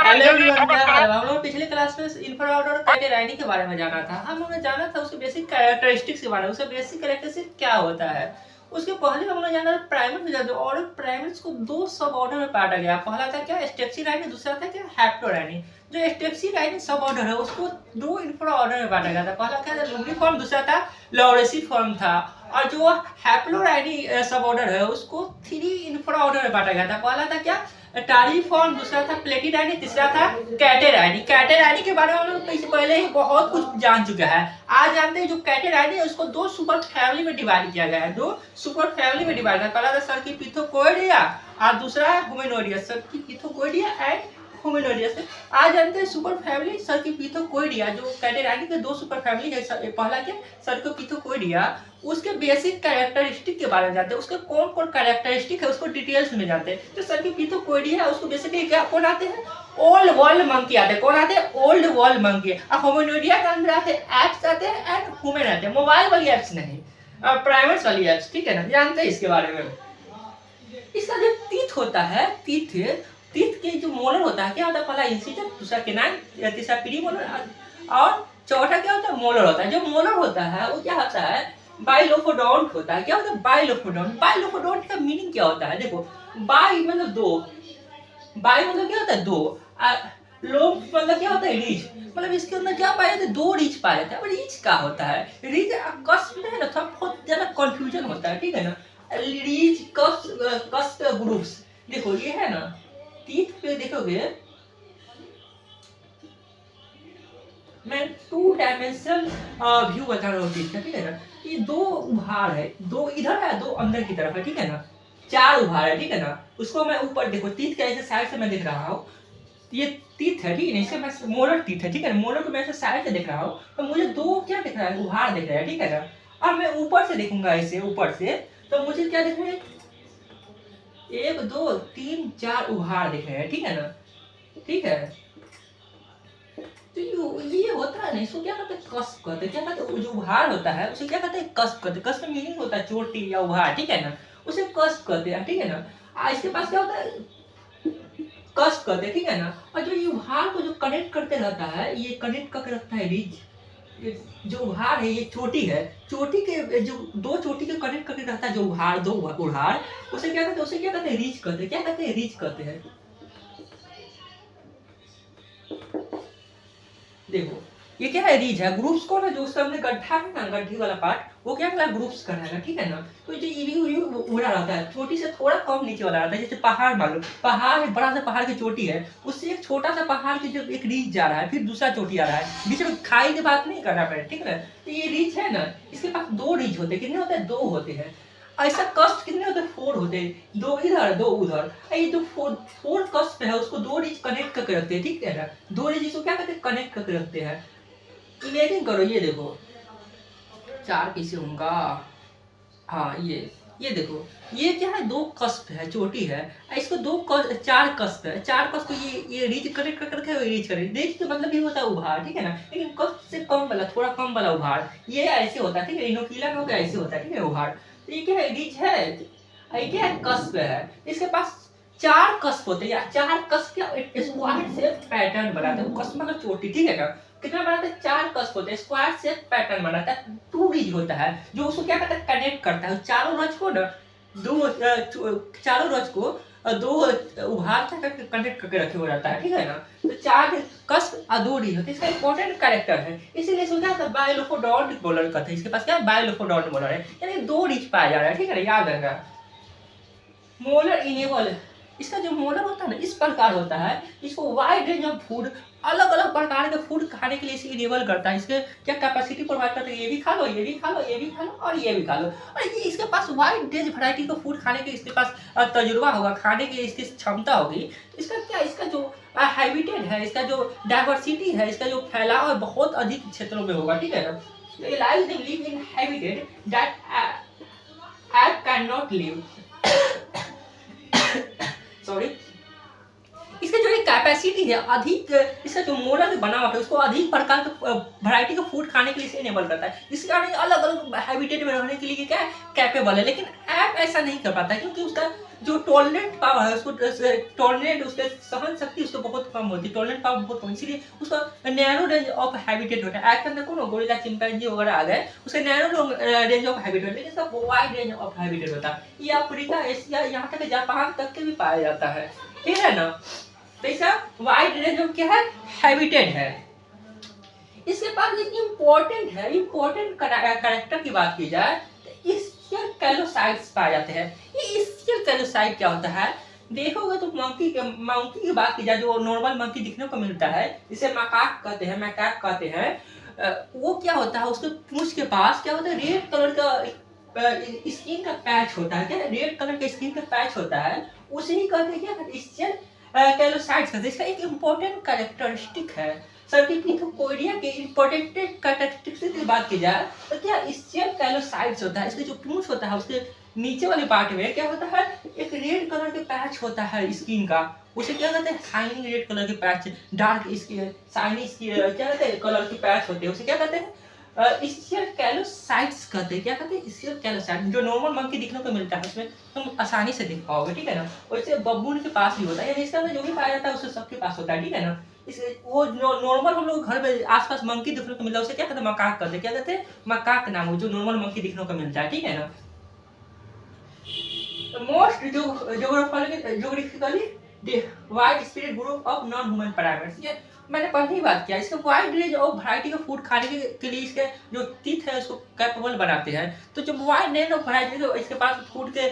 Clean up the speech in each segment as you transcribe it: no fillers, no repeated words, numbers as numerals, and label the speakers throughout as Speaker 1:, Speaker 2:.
Speaker 1: Hello everyone, क्या हाल है? हम लोग पिछले क्लास में इंफ्राऑर्डर और कैटेराइनी के बारे में जाना था। हम लोगों ने जाना था उसके बेसिक कैरेक्टरिस्टिक्स के बारे में, उसका बेसिक कैरेक्टरिस्टिक क्या होता है। उसके पहले हम लोग जाना था प्राइमर में। जाते और प्राइमर्स को दो सब ऑर्डर में बांटा गया। पहला था क्या स्टेप्सिराइनी, दूसरा था क्या हैप्टोराइनी। जो स्टेप्सिराइनी सब ऑर्डर है उसको दो इंफ्रा ऑर्डर में बांटा गया था। पहला क्या था लुम्ब्रिफॉर्म, दूसरा था लॉरेसिफॉर्म था। और जो हैप्लोराइनी सब ऑर्डर है उसको थ्री इंफ्रा ऑर्डर में बांटा गया था। पहला था क्या टारीफॉर्म, दूसरा था प्लेटिडाइनी, तीसरा था कैटेराइनी। कैटेराइनी के बारे में हम लोग पहले ही बहुत कुछ जान चुका है। आज जानते हैं जो कैटेराइनी है उसको दो सुपर फैमिली में डिवाइड किया गया है। दो सुपर फैमिली में डिवाइड किया। पहला था सर्किपिथोकोइडिया और दूसरा है हुमेनोइडिया। सर्किपिथोकोइडिया एंड हुमेनोइडिया से आज जानते हैं सुपर फैमिली सर्किपिथोकोइडिया। जो कैटेराइनी के दो सुपर फैमिली है, पहला क्या सर्किपिथोकोइडिया, उसके बेसिक कैरेक्टरिस्टिक के बारे में जानते हैं। उसके कौन कौन कैरेक्टरिस्टिक है उसको डिटेल्स में जानते हैं। जो सर्किपिथोकोइडिया है उसको बेसिकली क्या कौन आते हैं, ओल्ड वर्ल्ड मंकी आते हैं। कौन आते हैं, ओल्ड वर्ल्ड मंकी। और होमिनोइडिया के अंदर आते हैं एप्स आते हैं एंड ह्यूमन आते हैं। मोबाइल वाली एप्स नहीं, प्राइमेट्स वाली एप्स, ठीक है ना, जानते हैं इसके बारे में। इसका जो टीथ होता है, टीथ के जो मोलर होता है क्या होता है, पहला इंसिजर, दूसरा केनाइन, तीसरा प्रीमोलर और चौथा क्या होता है मोलर होता है। जो मोलर होता है वो क्या होता है बाइलोफोडोंट होता है। क्या होता है बाइलोफोडोंट। बाइलोफोडोंट का मीनिंग क्या होता है, देखो बाई मतलब दो, बाई मतलब क्या होता है दो, लोम मतलब क्या होता है रीच, मतलब इसके अंदर क्या पाया जाता है दो रीच पाया जाता है। अब रीच क्या होता है, रीच कस्प में है ना, थोड़ा बहुत ज्यादा कंफ्यूजन होता है, ठीक है ना। रीच कस्प ग्रुप्स, देखो ये है ना टीथ पे देखोगे मैं टू डायमेंशनल व्यू बता रहा हूँ टीथ का, ठीक है ना। ये दो उभार है, दो इधर है दो अंदर की तरफ है, ठीक है ना। चार उभार है, ठीक है ना। उसको मैं ऊपर देखो टीथ के ऐसे साइड से मैं देख रहा हूँ, ये टीथ है, ठीक है, इसे मैं मोलर टीथ है, ठीक है। मोलर को मैं ऐसे साइड से देख रहा हूँ तो मुझे दो क्या दिख रहा है, उभार दिख रहा है, ठीक है ना। अब मैं ऊपर से देखूंगा इसे ऊपर से तो मुझे क्या दिख रहा है, एक दो तीन चार उभार दिख रहे हैं, ठीक है ना, ठीक है। तो ये होता है ना, इसको क्या कहते हैं कस्प कहते हैं। क्या कहते हैं जो उभार होता है उसे क्या कहते हैं कस्प कहते हैं। कस्प का मीनिंग होता है चोटी या उभार, ठीक है ना, उसे कस्प कहते हैं, ठीक है ना। इसके पास क्या होता है कस्प कहते हैं, ठीक है ना। और जो ये उभार को जो कनेक्ट करते रहता है, ये कनेक्ट करके रखता है रिज। ये जो उभार है ये चोटी है, चोटी के जो दो चोटी के कनेक्ट करके रहता है जो उभार, दो उभार, उसे क्या कहते हैं, उसे क्या कहते हैं रीच कहते हैं। क्या कहते हैं रीच कहते हैं। देखो ये क्या है रीज है। ग्रुप्स कौन है, जो उसका हमने गड्ढा है ना, गड्ढी वाला पार्ट, वो क्या है ग्रुप्स का है, ठीक है ना। तो जो ये उड़ा रहता है छोटी से थोड़ा कम नीचे वाला रहता है। जैसे पहाड़ मान लो, पहाड़ है, बड़ा सा पहाड़ की चोटी है, उससे एक छोटा सा पहाड़ की जो एक रीच जा रहा है, फिर दूसरा चोटी आ रहा है, बीच में खाई की बात नहीं करना पड़े, ठीक है ना। तो ये रीच है ना, इसके पास दो रीच होते हैं। कितने होते हैं, दो होते हैं। ऐसा कस्ट कितने होते हैं, फोर होते हैं, दो इधर दो उधर। ये जो फोर कस्ट है उसको दो रीच कनेक्ट करके रखते हैं, ठीक है ना। दो रीच इसको क्या कहते हैं कनेक्ट करके रखते हैं। इमेजिन करो, ये देखो चार कैसे होगा, हाँ ये देखो ये क्या है दो कस्प है, चोटी है, इसको चार कस्प है। चार कस्प को ये रीच कनेक्ट कर रखे रीच करे। रीच का मतलब ये होता है उभार, ठीक है ना। लेकिन कस्प से कम वाला, थोड़ा कम वाला उभार ये ऐसे होता है, ठीक है। इनोकिला में होगा ऐसे होता है, ठीक है उभार। तो ये क्या है रीच है, ये क्या है कस्प है। इसके पास चार कस्प होते हैं या चार कस्प क्या स्क्वायर शेप पैटर्न बनाते हैं। कस्प मतलब चोटी, ठीक है ना। कितना बनाता है, चार कस्प होते हैं, स्क्वायर शेप पैटर्न बनाता है। टू रीज होता है जो उसको क्या करता है कनेक्ट करता है। चारों रज को ना चारों रज को दो उभार तक कनेक्ट करके रखे हुए रहता है, ठीक है ना। तो चार कस्प और दो रीज होते हैं। इसका इंपॉर्टेंट कैरेक्टर है, इसीलिए इसको क्या है बायोलोफोडोंट मोलर कहते हैं। इसके पास क्या है बायोलोफोडोंट मोलर है, यानी दो रीज पाया जा रहा है, ठीक है ना, याद रखना। मोलर इनेबल, इसका जो मोलर होता है ना इस प्रकार होता है, इसको वाइड रेंज ऑफ फूड, अलग अलग प्रकार के फूड खाने के लिए इसे इनेबल करता है। इसके क्या कैपेसिटी प्रोवाइड करता है, ये भी खा लो ये भी खा लो ये भी खा लो और ये भी खा लो। और ये इसके पास वाइड रेंज वैरायटी का फूड खाने के इसके पास तजुर्बा होगा, खाने की इसकी क्षमता होगी। तो इसका क्या, इसका जो हैबिटेट है, इसका जो डाइवर्सिटी है, इसका जो फैलाव है बहुत अधिक क्षेत्रों में होगा, ठीक है ना। Live in habitat that app can not live, sorry. इसका जो कैपेसिटी है अधिक, इसका जो मोलर बनावट है उसको अधिक प्रकार के वैरायटी का फूड खाने के लिए इसे इनेबल करता है। इसके कारण अलग अलग हैबिटेट में रहने के लिए क्या कैपेबल है। लेकिन ऐप ऐसा नहीं कर पाता है क्योंकि उसका जो टॉलरेंट पावर है उसको टॉलरेंट उसके सहन शक्ति उसको बहुत कम होती है, टॉलरेंट पावर बहुत कम, इसीलिए उसका नैरो रेंज ऑफ हैबिटेट होता है। आज के अंदर कौन गोरिल्ला चिंपैंजी वगैरह आ गए, उसका नैरो रेंज ऑफ हैबिटेट, लेकिन इसका वाइड रेंज ऑफ हैबिटेट होता है। ये अफ्रीका, एशिया, यहाँ तक जापान तक के भी पाया जाता है, ठीक है ना। तो इसका वाइड रेंज ऑफ क्या है, हैबिटेट है। इसके पास एक इम्पोर्टेंट है, इम्पोर्टेंट कैरेक्टर की बात की जाए तो इसके कैलोसाइट्स पाए जाते हैं। ये इसके कैलोसाइट क्या होता है, देखोगे तो मंकी की बात की जाए, जो नॉर्मल मंकी दिखने को मिलता है, जिसे मैकाक कहते हैं, मैकाक कहते हैं, वो क्या होता है, उसके पूंछ के पास क्या होता है, रेड कलर का स्किन का पैच होता है, क्या रेड कलर का स्किन का पैच होता है, उसे ही कहते हैं क्या, इसके कैलोसाइट्स कहते हैं। इसका एक इम्पोर्टेंट कैरेक्टरिस्टिक है। सर्टिफिकोइडिया के इम्पोर्टेंट कैरेक्टरिस्टिक्स की बात की जाए तो क्या स्चेल कैलोसाइट्स होता है, इसके जो पूंछ होता है उसके नीचे वाले पार्ट में क्या होता है, एक रेड कलर के पैच होता है स्किन का, उसे क्या कहते हैं, शाइनिंग रेड कलर के पैच, डार्क स्किन शाइनिंग क्या कहते हैं, कलर के पैच होते हैं, उसे क्या कहते हैं, स्चेल कैलोसाइट्स कहते हैं। क्या कहते हैं, स्चेल कैलोसाइट। जो नॉर्मल मंकी दिखने को मिलता है उसमें तुम आसानी से देख पाओगे, ठीक है ना। वैसे बब्बून के पास भी होता है, यानी इसका जो भी पाया जाता है उससे सबके पास होता है, ठीक है ना। इस वो नॉर्मल हम लोग घर में आसपास मंकी दिखने को मिलता है उसे क्या कहते हैं, मकाक कहते हैं। क्या कहते हैं, मकाक नाम हो जो नॉर्मल मंकी दिखने को मिलता है, ठीक है ना। Most geographically wide spread group of non human primates, ये मैंने पहले ही बात किया। इसका wide range of variety of food खाने के लिए इसके जो टीथ है उसको कैपेबल बनाते हैं। तो जब वाइड रेंज ऑफ वैरायटी जो इसके पास फूड के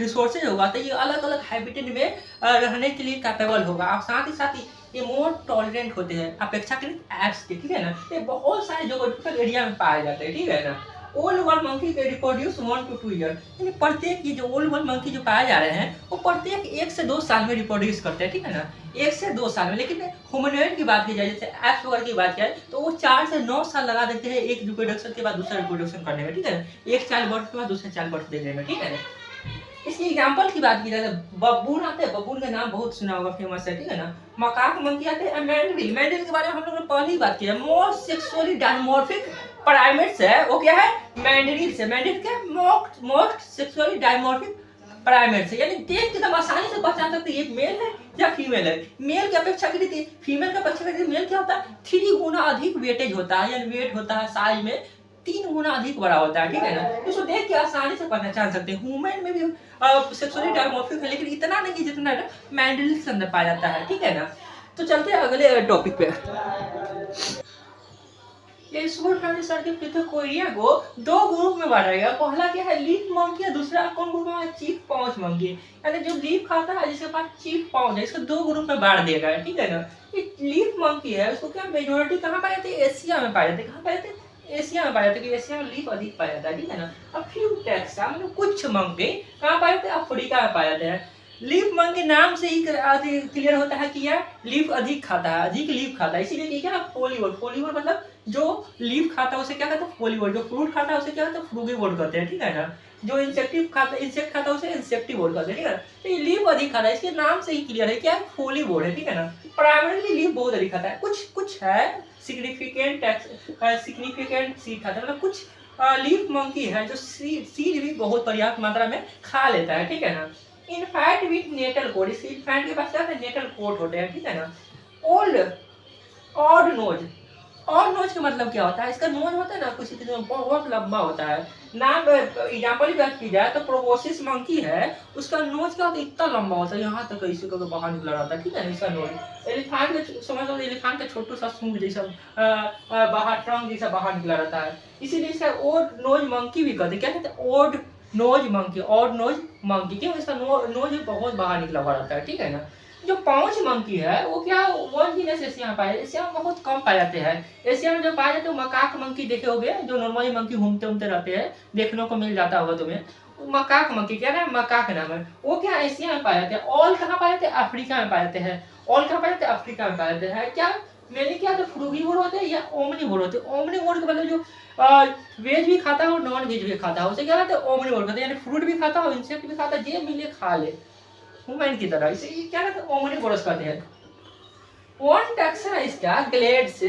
Speaker 1: रिसोर्सेज होगा तो ये अलग अलग हैबिटेट में रहने के लिए कैपेबल होगा। आप साथ ही ये मोर टॉलरेंट होते हैं अपेक्षाकृत एप्स के, ठीक है ना। ये बहुत सारे जोग्राफिकल एरिया में पाए जाते हैं, ठीक है ना। ओल्ड वर्ल्ड मंकी के रिप्रोड्यूस 1 to 2 ईयर, यानी प्रत्येक ये जो ओल्ड वर्ल्ड मंकी जो पाए जा रहे हैं वो प्रत्येक 1 से 2 साल में रिप्रोड्यूस करते हैं, ठीक है ना, 1 से 2 साल में। लेकिन ह्यूमनॉइड की बात की जाए, जैसे एप्स वगैरह की बात की जाए तो वो 4 से 9 साल लगा देते हैं एक रिप्रोडक्शन के बाद दूसरा रिप्रोडक्शन करने में, ठीक है ना। एक चाइल्ड बर्थ के बाद दूसरा चाइल्ड बर्थ देने में, ठीक है ना। इसकी एग्जांपल की बात की जाए तो बब्बून आते हैं, बब्बून का नाम बहुत सुना होगा, फेमस है, ठीक है ना। मकाक मंकी आते हैं, मैंडरिल, मैंडरिल के बारे में हम लोगों ने पहले ही बात की है। मोस्ट सेक्सुअली डायमॉर्फिक प्राइमेट्स है, वो क्या है, मैंडरिल से। मैंडरिल क्या है, मोस्ट सेक्सुअली डायमॉर्फिक प्राइमेट्स है, यानी देख के तुम आसानी से पहचान सकते हैं ये मेल है या फीमेल है। मेल की अपेक्षा की फीमेल की अपेक्षा की मेल क्या होता है, 3 गुना अधिक वेटेज होता है, यानी वेट होता है साइज में 3 गुना अधिक बड़ा होता है, ठीक है ना। इसको देख के आसानी से पहचान सकते हैं। ह्यूमन में भी सेक्सुअली डायमॉर्फिक है, लेकिन इतना नहीं जितना मैंडरिल के अंदर पाया जाता है, ठीक है ना। तो चलते हैं अगले टॉपिक पे। ये सर के पिथेकोइडिया को 2 ग्रुप में बांटा गया। पहला क्या है, लीफ मंकी, दूसरा कौन ग्रुप में, चीफ पाउच मंकी। यानी जो लीफ खाता है जिसके पास चीफ पाउच है, इसको 2 ग्रुप में बांट दिया गया है, ठीक है ना। ये लीफ मंकी है, उसको क्या मेजोरिटी कहाँ पाए जाते हैं, एशिया में पाए जाते हैं। कहाँ पाए जाते हैं, एशिया में पाया जाता है, कि एशिया में लीफ अधिक पाया जाता है, ठीक है ना। अब फ्यू टैक्सा मतलब कुछ मंकी कहाँ पाए जाते हैं, अफ्रीका में पाए जाते हैं। लीफ मंकी नाम से ही क्लियर होता है कि यह लीफ अधिक खाता है, अधिक लीफ खाता है, इसीलिए क्या फोलिवोर। फोलिवोर मतलब जो लीफ खाता है उसे क्या कहते हैं, फोलिवोर। जो फ्रूट खाता है उसे क्या कहते हैं, फ्रूगीवोर कहते हैं, ठीक है ना। जो इंसेक्ट खाता है उसे इंसेक्टिवोर कहते हैं, ठीक है ना। तो ये लीफ अधिक खाता है, इसके नाम से ही क्लियर है क्या, फोलिवोर है, ठीक है ना। प्राइमरीली लीफ बहुत अधिक खाता है, कुछ है सिग्निफिकेंट सीड खाता है, मतलब कुछ लीफ मंकी है जो सीड भी बहुत पर्याप्त मात्रा में खा लेता है, ठीक है ना। इनफैक्ट विथ नेटल कोट, इस इनफैक्ट के पास क्या है, नेटल कोट होते हैं, ठीक है ना। ऑड नोज, और नोज का मतलब क्या होता है, इसका नोज होता है ना कुछ बहुत लंबा होता है। नाम एग्जाम्पल की बात की जाए तो प्रोबोसिस मंकी है, उसका नोज क्या होता है, इतना लंबा होता है, यहाँ तक इसी को बाहर निकला रहता है, ठीक है ना। इसका नोज एलिफेंट का समझ लो, एलिफेंट का छोटू सा सूंड जैसा बाहर ट्रंक जैसा बाहर निकला रहता है, इसीलिए इसका ओड नोज मंकी भी कहते हैं। क्या कहते हैं, odd nose monkey, odd nose monkey, क्यों, इसका नोज बहुत बाहर निकला हुआ रहता है, ठीक है ना। जो पाउच मंकी है वो क्या, वन जीनस एशिया में पाए, एशिया में बहुत कम पाए जाते हैं। एशिया में जो पाए जाते हैं मकाक मंकी देखे होगे, जो नॉर्मली मंकी घूमते रहते हैं, देखने को मिल जाता होगा तुम्हें। मकाक मंकी क्या है, मकाक नाम है, वो क्या एशिया में पाए जाते हैं। ऑल कहाँ पाए जाते हैं, अफ्रीका में पाए जाते हैं। ऑल कहाँ पाए जाते हैं, अफ्रीका में पाए जाते हैं। क्या मेनली क्या होता है, फ्रूगीवोर होते हैं या ओमनीवोर होते हैं। ओमनीवोर का मतलब जो वेज भी खाता है और नॉन वेज भी खाता है, उसे क्या कहते हैं, ओमनीवोर कहते हैं। यानी फ्रूट भी खाता है और इंसेक्ट भी खाता है, जे मिले खा ले, ह्यूमन की तरह। इसे क्या कहते हैं, ओमनीवोरस कहते हैं। वन टैक्सा इसका ग्लेड्स,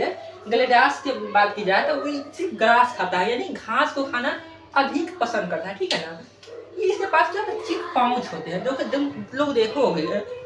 Speaker 1: ग्लेडास की बात की जाए तो वो सिर्फ ग्रास खाता है, यानी घास को खाना अधिक पसंद करता है, ठीक है ना। कि इसके पास क्या चिक पाउच होते हैं, जो कि तुम लोग देखोगे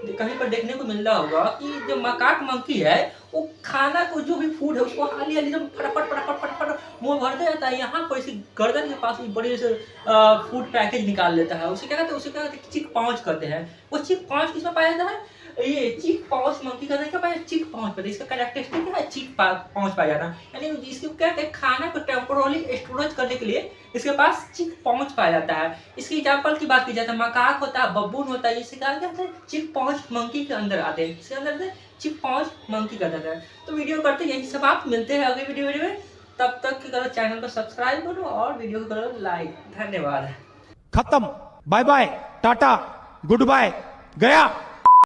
Speaker 1: कहीं पर देखने को मिल रहा होगा कि जो मकाक मंकी है वो खाना को जो भी फूड है उसको हाली हाली एकदम फटाफट फटाफट फटाफट मुंह भरते जाता है। यहाँ पर इसी गर्दन के पास बड़ी से फूड पैकेज निकाल लेता है, उसे क्या कहते हैं, उसे क्या कहते हैं, चिक पाउच करते हैं। वो चिक पाउच किसमें पाया जाता है, ये चिक पाउच मंकी का क्या पाया, चिक पाउच पाया, इसका कैरेक्टरिस्टिक क्या है, चिक पाउच पाया जाना, यानी इसके क्या कहते हैं, खाना को टेम्पोरली स्टोरेज करने के लिए इसके पास चिक पाउच पाया जाता है। इसकी एग्जांपल की बात की जाए तो मकाक होता है, बब्बून होता है, इससे क्या कहते हैं, चिक पाउच मंकी के अंदर आते हैं, इसके अंदर से चिक पाउच मंकी का जाता है। तो वीडियो करते यही सब, आप मिलते हैं अगली वीडियो में, तब तक की करो चैनल को सब्सक्राइब करो और वीडियो को करो लाइक। धन्यवाद।
Speaker 2: खत्म, bye bye, tata, goodbye, गया।